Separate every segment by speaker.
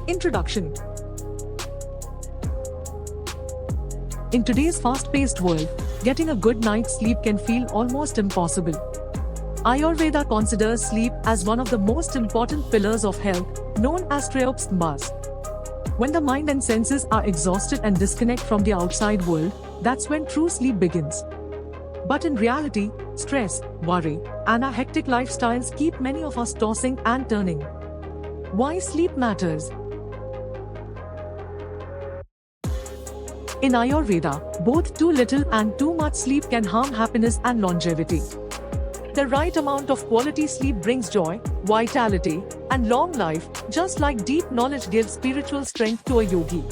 Speaker 1: Introduction. In today's fast-paced world, getting a good night's sleep can feel almost impossible. Ayurveda considers sleep as one of the most important pillars of health, known as Trayopstambhas. When the mind and senses are exhausted and disconnect from the outside world, that's when true sleep begins. But in reality, stress, worry, and our hectic lifestyles keep many of us tossing and turning. Why sleep matters? In Ayurveda, both too little and too much sleep can harm happiness and longevity. The right amount of quality sleep brings joy, vitality, and long life, just like deep knowledge gives spiritual strength to a yogi.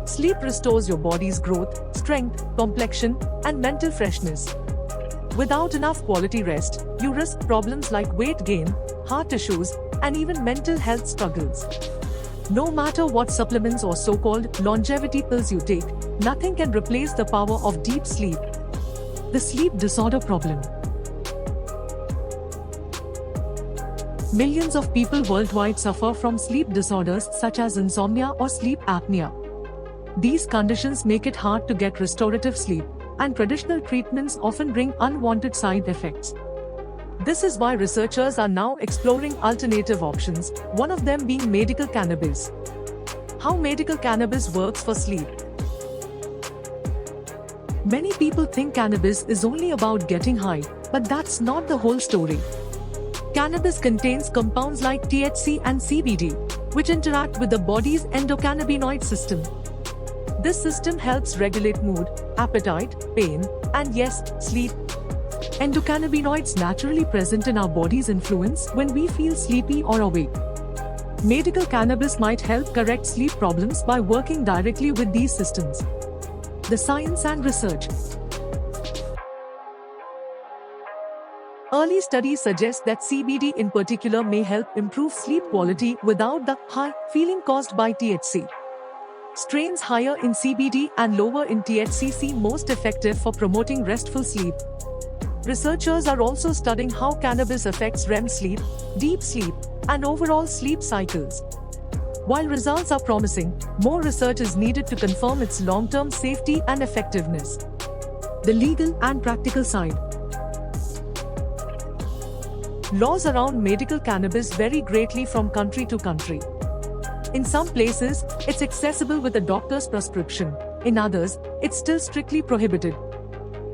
Speaker 1: Sleep restores your body's growth, strength, complexion, and mental freshness. Without enough quality rest, you risk problems like weight gain, heart issues, and even mental health struggles. No matter what supplements or so-called longevity pills you take, nothing can replace the power of deep sleep. The sleep disorder problem. Millions of people worldwide suffer from sleep disorders such as insomnia or sleep apnea. These conditions make it hard to get restorative sleep, and traditional treatments often bring unwanted side effects. This is why researchers are now exploring alternative options, one of them being medical cannabis. How medical cannabis works for sleep. Many people think cannabis is only about getting high, but that's not the whole story. Cannabis contains compounds like THC and CBD, which interact with the body's endocannabinoid system. This system helps regulate mood, appetite, pain, and yes, sleep. Endocannabinoids naturally present in our body's influence when we feel sleepy or awake. Medical cannabis might help correct sleep problems by working directly with these systems. The science and research. Early studies suggest that CBD in particular may help improve sleep quality without the high feeling caused by THC. Strains higher in CBD and lower in THC seem most effective for promoting restful sleep. Researchers are also studying how cannabis affects REM sleep, deep sleep, and overall sleep cycles. While results are promising, more research is needed to confirm its long-term safety and effectiveness. The legal and practical side. Laws around medical cannabis vary greatly from country to country. In some places, it's accessible with a doctor's prescription. In others, it's still strictly prohibited.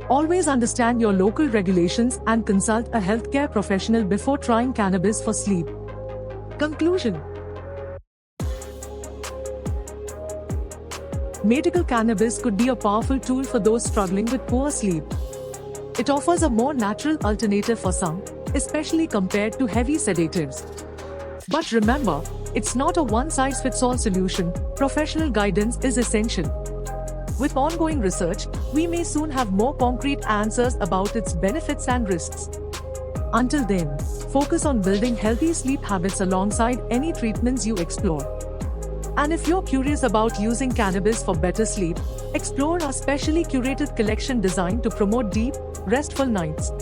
Speaker 1: Always understand your local regulations and consult a healthcare professional before trying cannabis for sleep. Conclusion. Medical cannabis could be a powerful tool for those struggling with poor sleep. It offers a more natural alternative for some, especially compared to heavy sedatives. But remember, it's not a one-size-fits-all solution. Professional guidance is essential. With ongoing research, we may soon have more concrete answers about its benefits and risks. Until then, focus on building healthy sleep habits alongside any treatments you explore. And if you're curious about using cannabis for better sleep, explore our specially curated collection designed to promote deep, restful nights.